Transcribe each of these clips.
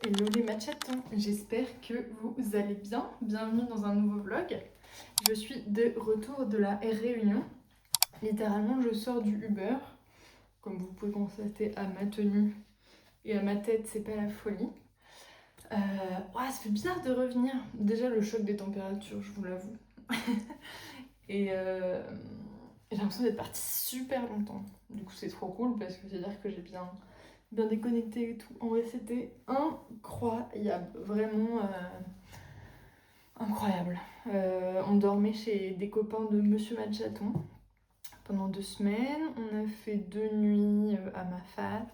Hello les matchatons, j'espère que vous allez bien. Bienvenue dans un nouveau vlog. Je suis de retour de la Réunion. Littéralement, je sors du Uber. Comme vous pouvez constater à ma tenue et à ma tête, c'est pas la folie. Ça fait bizarre de revenir. Déjà le choc des températures, je vous l'avoue. Et j'ai l'impression d'être partie super longtemps. Du coup c'est trop cool parce que c'est-à-dire que j'ai bien déconnecté et tout. En vrai c'était incroyable, vraiment incroyable. On dormait chez des copains de Monsieur Matchaton pendant 2 semaines. On a fait 2 nuits à ma fat.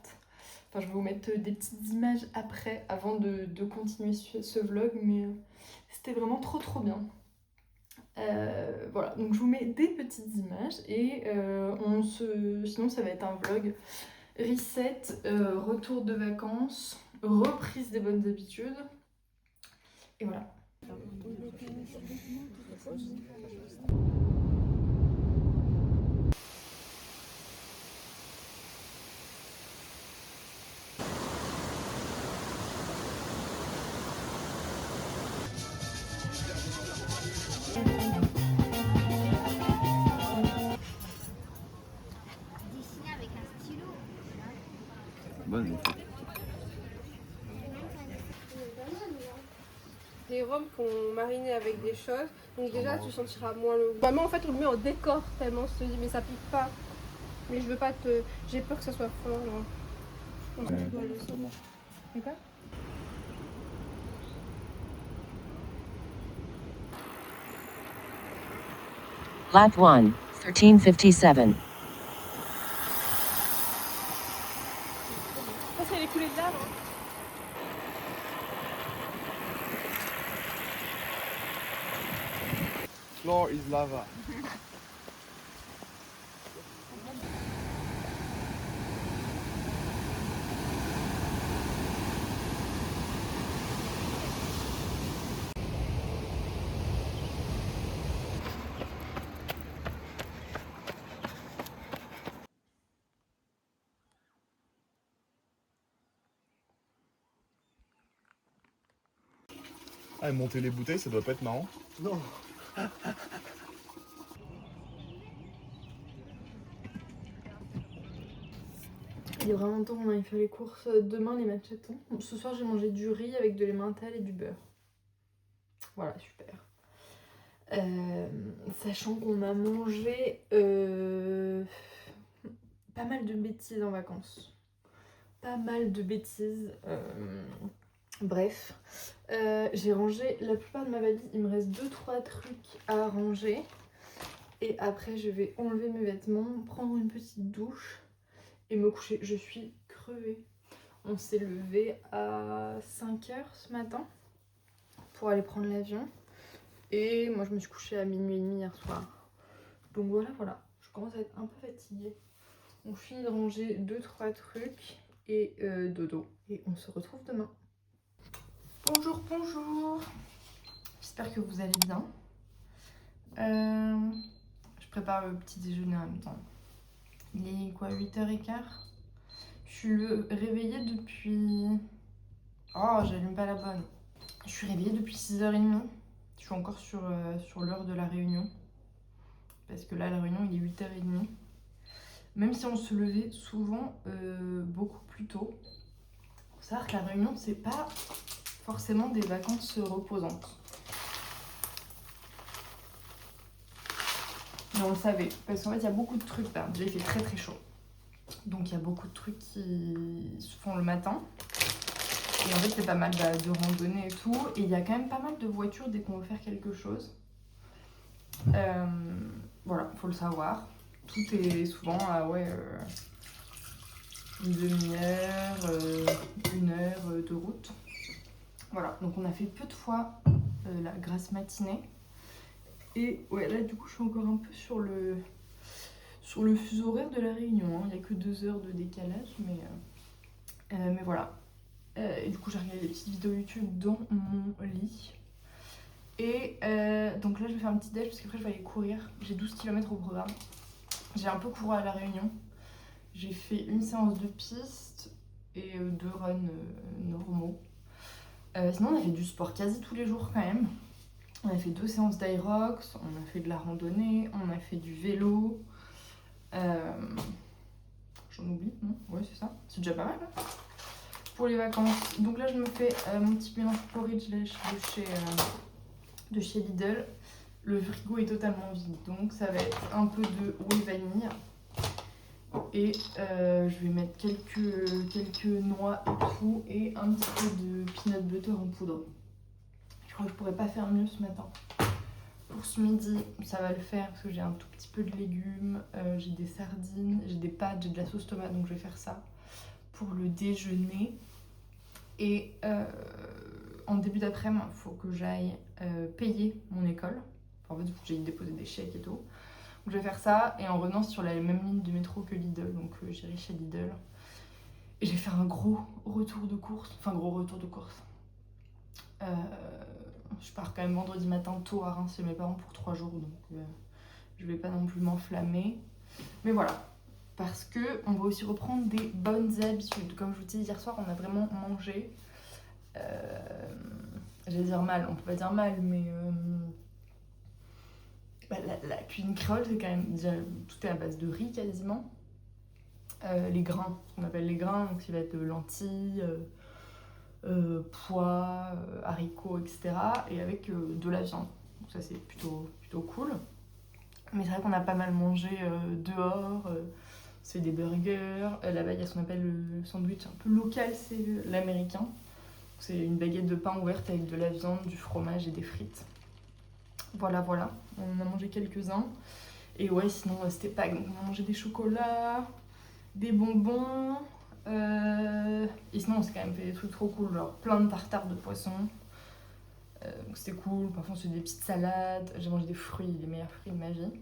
Enfin, je vais vous mettre des petites images après, avant de continuer ce vlog, mais c'était vraiment trop bien. Voilà, donc je vous mets des petites images et sinon ça va être un vlog reset, retour de vacances, reprise des bonnes habitudes, et voilà. Dessiner avec un stylo. Bonne. Des rhums qu'on marinait avec des choses, donc déjà tu sentiras moins le goût. Vraiment en fait on le met en décor tellement je te dis mais ça pique pas. Mais je veux pas te. J'ai peur que ça soit fort. Je pense que tu dois le savoir. Et quoi? Lap 1, 1357. Ça c'est les coulées de lave. Floor is lava. Ah, et monter les bouteilles, ça doit pas être marrant. Non. Il y a vraiment longtemps qu'on avait fait les courses demain les matchatons. Ce soir j'ai mangé du riz avec de l'emmental et du beurre. Voilà, super. Sachant qu'on a mangé pas mal de bêtises en vacances. Pas mal de bêtises. Bref. J'ai rangé la plupart de ma valise. Il me reste 2-3 trucs à ranger. Et après je vais enlever mes vêtements, prendre une petite douche et me coucher. Je suis crevée. On s'est levé à 5h ce matin pour aller prendre l'avion. Et moi je me suis couchée à minuit et demi hier soir. Donc voilà, je commence à être un peu fatiguée. On finit de ranger 2-3 trucs et dodo. Et on se retrouve demain. Bonjour. J'espère que vous allez bien. Je prépare le petit déjeuner en même temps. Il est quoi, 8h15. Je suis réveillée depuis... Oh, j'allume pas la bonne. Je suis réveillée depuis 6h30. Je suis encore sur l'heure de la réunion. Parce que là, la réunion, il est 8h30. Même si on se levait souvent beaucoup plus tôt. Faut savoir que la réunion, c'est pas forcément des vacances reposantes. Mais on le savait. Parce qu'en fait, il y a beaucoup de trucs là. Déjà, il fait très chaud. Donc, il y a beaucoup de trucs qui se font le matin. Et en fait, c'est pas mal de randonnée et tout. Et il y a quand même pas mal de voitures dès qu'on veut faire quelque chose. Voilà, faut le savoir. Tout est souvent à une demi-heure, 1 heure de route. Voilà, donc on a fait peu de fois la grasse matinée. Et ouais, là du coup, je suis encore un peu sur le fuseau horaire de la Réunion. Hein. Il n'y a que 2 heures de décalage, mais voilà. Et du coup, j'ai regardé des petites vidéos YouTube dans mon lit. Et donc là, je vais faire un petit déj parce qu'après, je vais aller courir. J'ai 12 km au programme. J'ai un peu couru à la Réunion. J'ai fait une séance de piste et 2 runs normaux. Sinon on a fait du sport quasi tous les jours quand même. On a fait 2 séances d'Aerox, on a fait de la randonnée, on a fait du vélo. J'en oublie, non? Ouais, c'est ça. C'est déjà pas mal. Hein, pour les vacances. Donc là, je me fais mon petit mélange porridge de chez Lidl. Le frigo est totalement vide, donc ça va être un peu de whey vanille. Et je vais mettre quelques noix et tout, et un petit peu de peanut butter en poudre. Je crois que je pourrais pas faire mieux ce matin. Pour ce midi, ça va le faire parce que j'ai un tout petit peu de légumes, j'ai des sardines, j'ai des pâtes, j'ai de la sauce tomate, donc je vais faire ça pour le déjeuner. Et en début d'après-midi, il faut que j'aille payer mon école. Enfin, en fait, il faut que j'aille déposer des chèques et tout. Donc je vais faire ça et en revenant sur la même ligne de métro que Lidl, donc j'irai chez Lidl. Et je vais faire un gros retour de course, je pars quand même vendredi matin tôt à Reims chez mes parents pour 3 jours, donc je vais pas non plus m'enflammer. Mais voilà, parce que on va aussi reprendre des bonnes habitudes. Comme je vous dis, hier soir, on a vraiment mangé. J'allais dire mal, on peut pas dire mal, mais la cuisine créole, c'est quand même déjà tout est à base de riz quasiment. Les grains, ce qu'on appelle les grains, donc ça va être lentilles. Pois, haricots, etc. Et avec de la viande. Donc ça c'est plutôt cool. Mais c'est vrai qu'on a pas mal mangé dehors. C'est des burgers. Là-bas il y a ce qu'on appelle le sandwich un peu local, c'est l'américain. C'est une baguette de pain ouverte avec de la viande, du fromage et des frites. Voilà. On en a mangé quelques-uns. Et ouais, sinon c'était pas. Donc on a mangé des chocolats, des bonbons. Et sinon, on s'est quand même fait des trucs trop cool, genre plein de tartares de poisson. Donc c'était cool. Parfois, on se fait des petites salades. J'ai mangé des fruits, les meilleurs fruits de ma vie.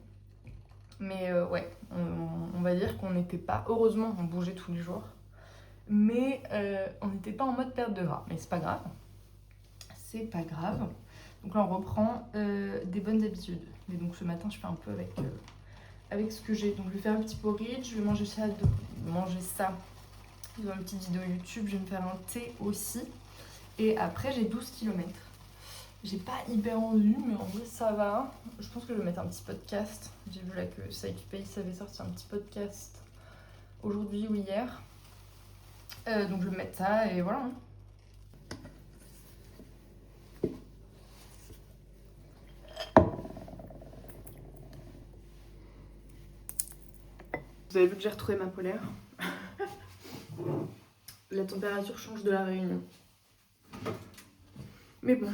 Mais ouais, on va dire qu'on n'était pas. Heureusement, on bougeait tous les jours. Mais on n'était pas en mode perte de gras. Mais c'est pas grave. Donc là, on reprend des bonnes habitudes. Et donc ce matin, je fais un peu avec ce que j'ai. Donc je vais faire un petit porridge. Je vais manger ça dans une petite vidéo YouTube, je vais me faire un thé aussi. Et après, j'ai 12 km. J'ai pas hyper envie, mais en vrai, ça va. Je pense que je vais mettre un petit podcast. J'ai vu là que Psychpace avait sorti un petit podcast aujourd'hui ou hier. Donc je vais mettre ça et voilà. Vous avez vu que j'ai retrouvé ma polaire. La température change de la Réunion. Mais bon,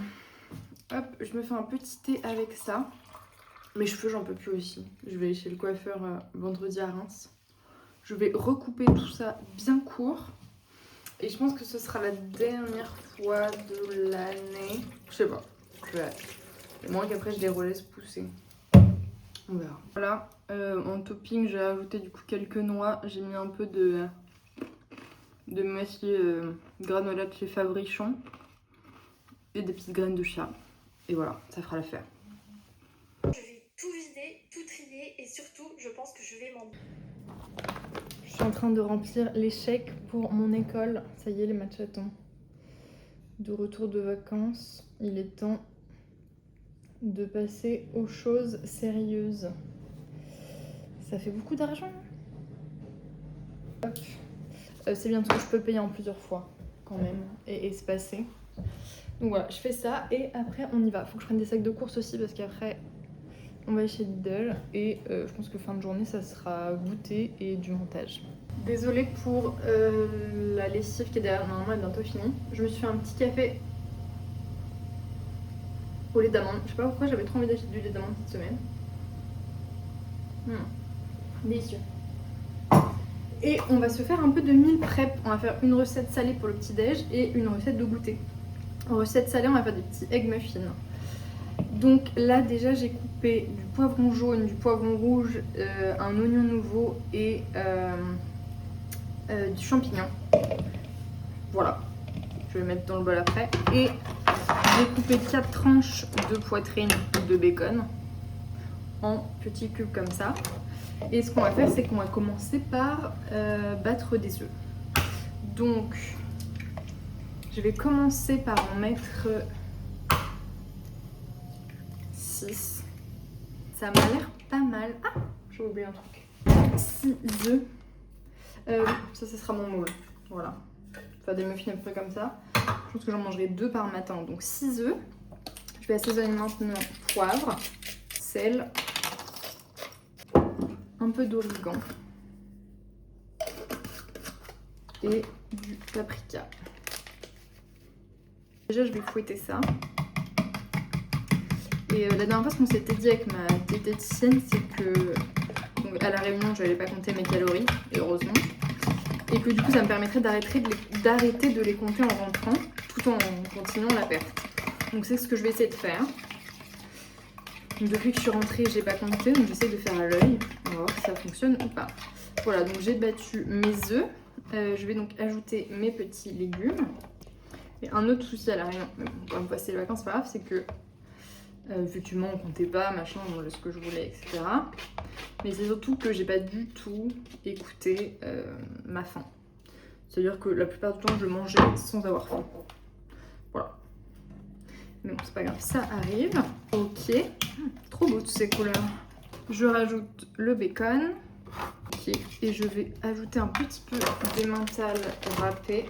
hop, je me fais un petit thé avec ça. Mes cheveux, j'en peux plus aussi. Je vais chez le coiffeur vendredi à Reims. Je vais recouper tout ça bien court. Et je pense que ce sera la dernière fois de l'année. Je sais pas. Et moins qu'après, je les relaisse pousser. On verra. Voilà, en topping, j'ai ajouté du coup quelques noix. J'ai mis un peu de muesli granola de chez Fabrichon et des petites graines de chia. Et voilà, ça fera l'affaire. Je vais tout vider, tout trier et surtout, je pense que je vais m'en... Je suis en train de remplir les chèques pour mon école. Ça y est, les machatons. De retour de vacances, il est temps de passer aux choses sérieuses. Ça fait beaucoup d'argent. Hop. C'est bien parce que je peux payer en plusieurs fois quand même et se passer. Donc voilà, je fais ça et après on y va. Faut que je prenne des sacs de course aussi parce qu'après on va chez Lidl et je pense que fin de journée ça sera goûter et du montage. Désolée pour la lessive qui est derrière, normalement elle est bientôt finie. Je me suis fait un petit café au lait d'amande. Je sais pas pourquoi j'avais trop envie d'acheter du lait d'amande cette semaine. Délicieux. Et on va se faire un peu de meal prep. On va faire une recette salée pour le petit déj et une recette de goûter. En recette salée, on va faire des petits egg muffins. Donc là déjà j'ai coupé du poivron jaune, du poivron rouge, un oignon nouveau et du champignon. Voilà, je vais le mettre dans le bol après. Et j'ai coupé 4 tranches de poitrine de bacon en petits cubes comme ça. Et ce qu'on va faire, c'est qu'on va commencer par battre des œufs. Donc, Je vais commencer par en mettre 6. Ça m'a l'air pas mal. Ah, j'ai oublié un truc. 6 œufs. Ça sera mon moule. Voilà. Enfin, des muffins à peu près comme ça. Je pense que j'en mangerai 2 par matin. Donc 6 œufs. Je vais assaisonner maintenant poivre, sel, un peu d'origan et du paprika. Déjà, je vais fouetter ça. Et la dernière fois, ce qu'on s'était dit avec ma diététicienne, c'est que donc, à la réunion, je n'allais pas compter mes calories, et heureusement. Et que du coup, ça me permettrait d'arrêter de les compter en rentrant, tout en continuant la perte. Donc c'est ce que je vais essayer de faire. Donc, depuis que je suis rentrée, j'ai pas compté, donc j'essaie de faire à l'œil. On va voir si ça fonctionne ou pas. Voilà, donc j'ai battu mes œufs. Je vais donc ajouter mes petits légumes. Et un autre souci à la réunion, mais bon, on va passer les vacances, c'est pas grave, c'est que effectivement on comptait pas, machin, on mangeait ce que je voulais, etc. Mais c'est surtout que j'ai pas du tout écouté ma faim. C'est-à-dire que la plupart du temps je mangeais sans avoir faim. Voilà. Mais bon, c'est pas grave, ça arrive. Ok. Trop beau toutes ces couleurs. Je rajoute le bacon. Ok. Et je vais ajouter un petit peu d'emmental râpé.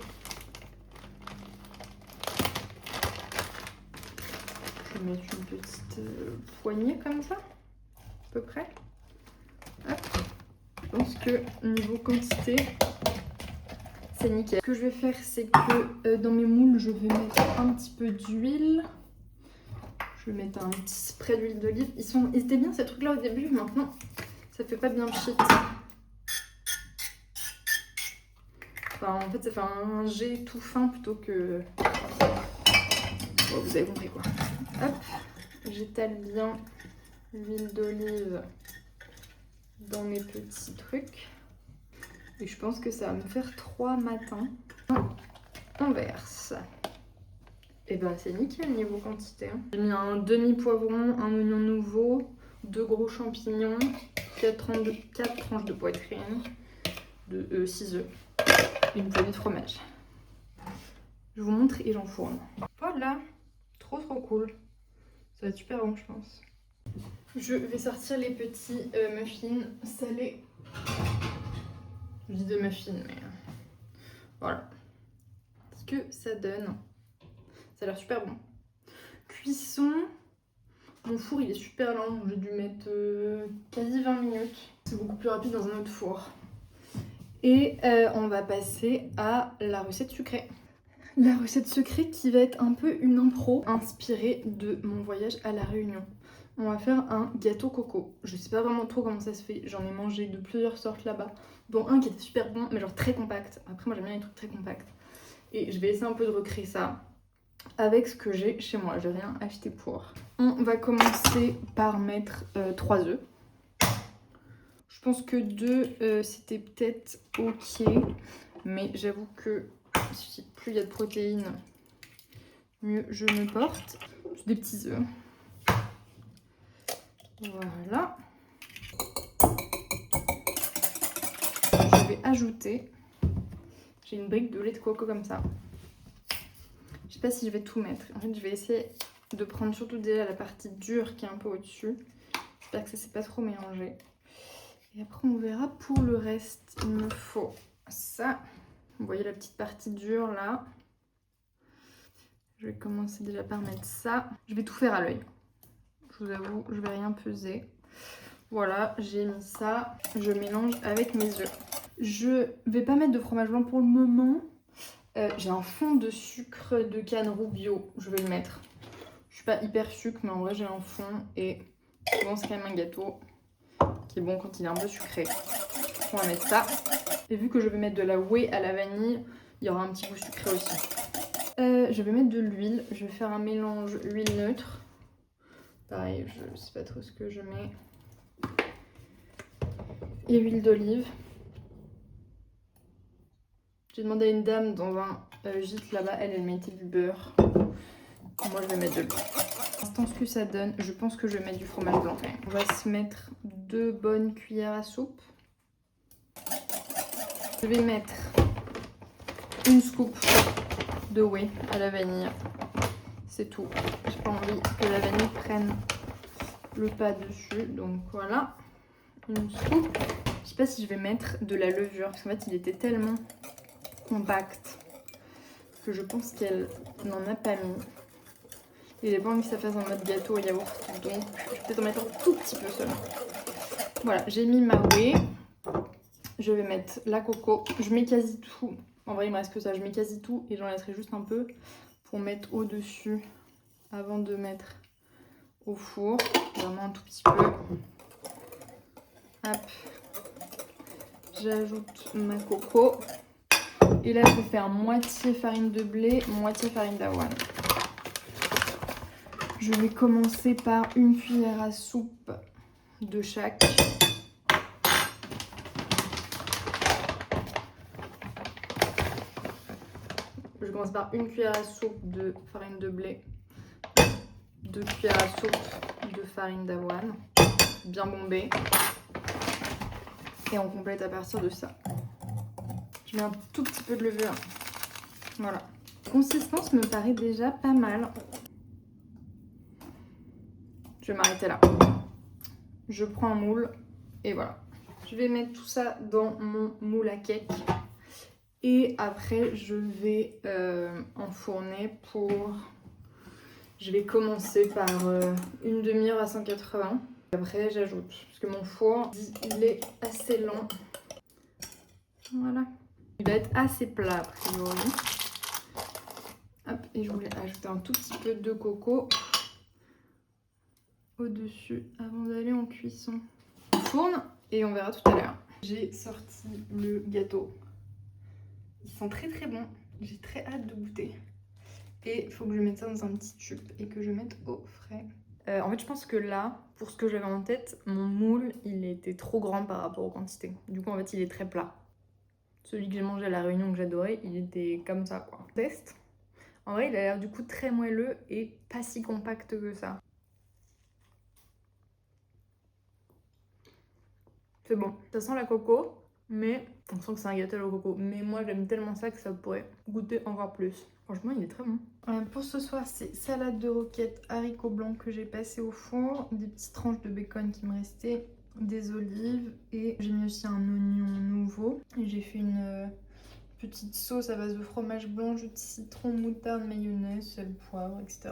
Je vais mettre une petite poignée comme ça, à peu près. Hop. Je pense que niveau quantité, c'est nickel. Ce que je vais faire, c'est que dans mes moules, je vais mettre un petit peu d'huile. Je vais mettre un petit spray d'huile d'olive. Ils étaient bien ces trucs-là au début, maintenant, ça fait pas bien pchit. Enfin, en fait, ça fait un jet tout fin plutôt que... Bon, vous avez compris quoi. Hop, j'étale bien l'huile d'olive dans mes petits trucs. Et je pense que ça va me faire 3 matins. On verse. Et ben c'est nickel niveau quantité. Hein. J'ai mis un demi-poivron, un oignon nouveau, 2 gros champignons, 4 tranches de poitrine, 6 œufs, une poignée de fromage. Je vous montre et j'enfourne. Voilà, trop cool. Ça va être super bon, je pense. Je vais sortir les petits muffins salés. Je dis de muffins, mais voilà. Ce que ça donne. Ça a l'air super bon. Cuisson. Mon four, il est super lent. J'ai dû mettre quasi 20 minutes. C'est beaucoup plus rapide dans un autre four. Et on va passer à la recette sucrée. La recette secrète qui va être un peu une impro inspirée de mon voyage à La Réunion. On va faire un gâteau coco. Je sais pas vraiment trop comment ça se fait. J'en ai mangé de plusieurs sortes là-bas. Dont un qui était super bon, mais genre très compact. Après, moi j'aime bien les trucs très compacts. Et je vais essayer un peu de recréer ça avec ce que j'ai chez moi. J'ai rien acheté pour. On va commencer par mettre 3 œufs. Je pense que 2 c'était peut-être ok. Mais j'avoue que plus il y a de protéines, mieux je me porte. Des petits œufs. Voilà. Je vais ajouter. J'ai une brique de lait de coco comme ça. Je sais pas si je vais tout mettre. En fait, je vais essayer de prendre surtout déjà la partie dure qui est un peu au-dessus. J'espère que ça s'est pas trop mélangé. Et après, on verra pour le reste. Il me faut ça. Vous voyez la petite partie dure là. Je vais commencer déjà par mettre ça. Je vais tout faire à l'œil. Je vous avoue, je vais rien peser. Voilà, j'ai mis ça. Je mélange avec mes œufs. Je vais pas mettre de fromage blanc pour le moment. J'ai un fond de sucre de canne roux bio. Je vais le mettre. Je suis pas hyper sucre, mais en vrai j'ai un fond. Et souvent c'est quand même un gâteau qui est bon quand il est un peu sucré. On va mettre ça. Et vu que je vais mettre de la whey à la vanille, il y aura un petit goût sucré aussi. Je vais mettre de l'huile. Je vais faire un mélange huile neutre. Pareil, je sais pas trop ce que je mets. Et huile d'olive. J'ai demandé à une dame dans un gîte là-bas, elle mettait du beurre. Moi je vais mettre de l'huile. Pour l'instant, ce que ça donne, je pense que je vais mettre du fromage blanc quand même. On va se mettre 2 bonnes cuillères à soupe. Je vais mettre une scoop de whey à la vanille. C'est tout. J'ai pas envie que la vanille prenne le pas dessus. Donc voilà, une soupe. Je sais pas si je vais mettre de la levure parce qu'en fait il était tellement compact que je pense qu'elle n'en a pas mis. Et j'ai pas envie que ça fasse un mode gâteau au yaourt. Donc je vais peut-être en mettre un tout petit peu seulement. Voilà, j'ai mis ma whey. Je vais mettre la coco. Je mets quasi tout. En vrai, il me reste que ça. Je mets quasi tout et j'en laisserai juste un peu pour mettre au-dessus avant de mettre au four. Vraiment un tout petit peu. Hop. J'ajoute ma coco. Et là, je vais faire moitié farine de blé, moitié farine d'avoine. Je vais commencer par une cuillère à soupe de chaque. Je commence par une cuillère à soupe de farine de blé, 2 cuillères à soupe de farine d'avoine, bien bombée. Et on complète à partir de ça. Je mets un tout petit peu de levure. Voilà. La consistance me paraît déjà pas mal. Je vais m'arrêter là. Je prends un moule et voilà. Je vais mettre tout ça dans mon moule à cake. Et après, je vais enfourner pour... Je vais commencer par une demi-heure à 180. Après, j'ajoute. Parce que mon four, il est assez lent. Voilà. Il va être assez plat a priori. Hop, et je voulais ajouter un tout petit peu de coco au-dessus avant d'aller en cuisson. On fourne et on verra tout à l'heure. J'ai sorti le gâteau. Ils sont très très bons. J'ai très hâte de goûter. Et il faut que je mette ça dans un petit tube et que je mette au frais. En fait, je pense que là, pour ce que j'avais en tête, mon moule, il était trop grand par rapport aux quantités. Du coup, en fait, il est très plat. Celui que j'ai mangé à la Réunion que j'adorais, il était comme ça, quoi. Test. En vrai, il a l'air du coup très moelleux et pas si compact que ça. C'est bon. Ça sent la coco, mais on sent que c'est un gâteau au coco. Mais moi, j'aime tellement ça que ça pourrait goûter encore plus. Franchement, il est très bon. Pour ce soir, c'est salade de roquettes, haricots blancs que j'ai passé au four, des petites tranches de bacon qui me restaient, des olives et j'ai mis aussi un oignon nouveau. Et j'ai fait une petite sauce à base de fromage blanc, jus de citron, moutarde, mayonnaise, sel, poivre, etc.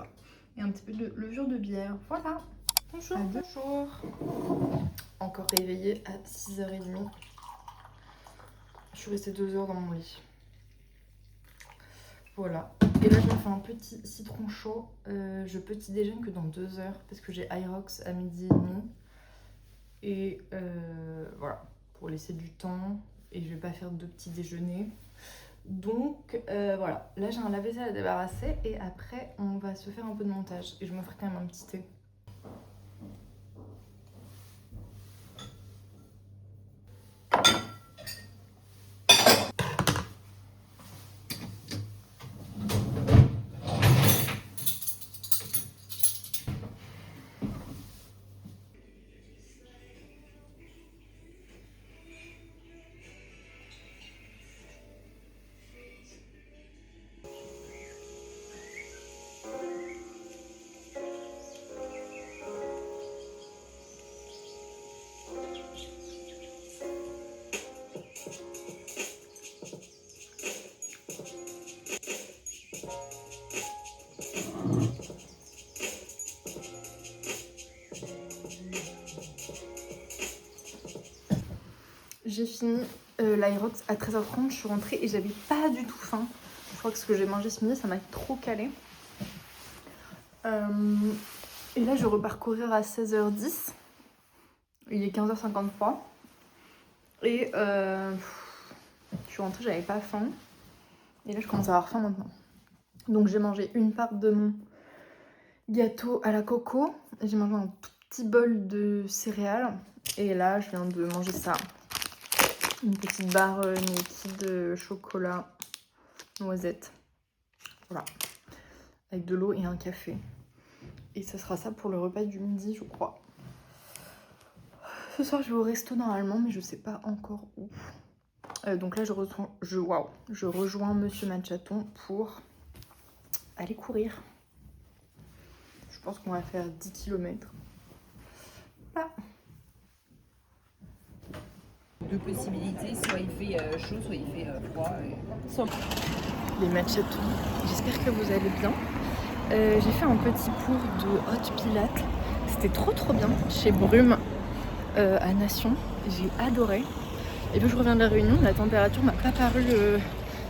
Et un petit peu de levure de bière. Voilà. Bonjour. Bonjour. Encore réveillée à 6h30. Je suis restée 2 heures dans mon lit. Voilà. Et là, je me fais un petit citron chaud. Je petit déjeune que dans 2 heures parce que j'ai Irox à 12h30. Et voilà, pour laisser du temps. Et je vais pas faire de petit déjeuner. Donc voilà, là j'ai un lave-vaisselle à débarrasser et après on va se faire un peu de montage. Et je me ferai quand même un petit thé. J'ai fini l'Irox à 13h30, je suis rentrée et j'avais pas du tout faim. Je crois que ce que j'ai mangé ce midi, ça m'a trop calé. Et là, je repars courir à 16h10. Il est 15h53. Et je suis rentrée, j'avais pas faim. Et là, je commence à avoir faim maintenant. Donc, j'ai mangé une part de mon gâteau à la coco. J'ai mangé un tout petit bol de céréales. Et là, je viens de manger ça. Une petite barre Milky de chocolat noisette. Voilà. Avec de l'eau et un café. Et ça sera ça pour le repas du midi, je crois. Ce soir, je vais au resto normalement, mais je sais pas encore où. Donc là, je rejoins Monsieur Machaton pour aller courir. Je pense qu'on va faire 10 km. Voilà. Deux possibilités, soit il fait chaud, soit il fait froid. Les matchs à tout. J'espère que vous allez bien. J'ai fait un petit cours de hot pilates. C'était trop bien chez Brume à Nation. J'ai adoré. Et puis je reviens de la Réunion, la température m'a pas paru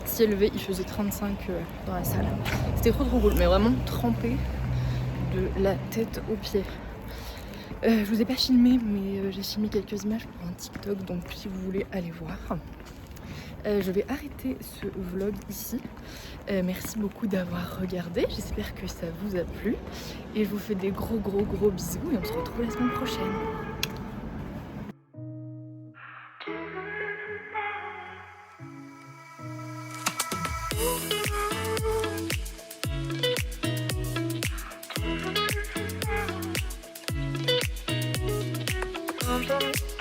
si élevée. Il faisait 35 dans la salle. C'était trop cool, mais vraiment trempé de la tête aux pieds. Je vous ai pas filmé, mais j'ai filmé quelques images pour un TikTok, donc si vous voulez aller voir. Je vais arrêter ce vlog ici. Merci beaucoup d'avoir regardé. J'espère que ça vous a plu. Et je vous fais des gros bisous et on se retrouve la semaine prochaine. Bonjour.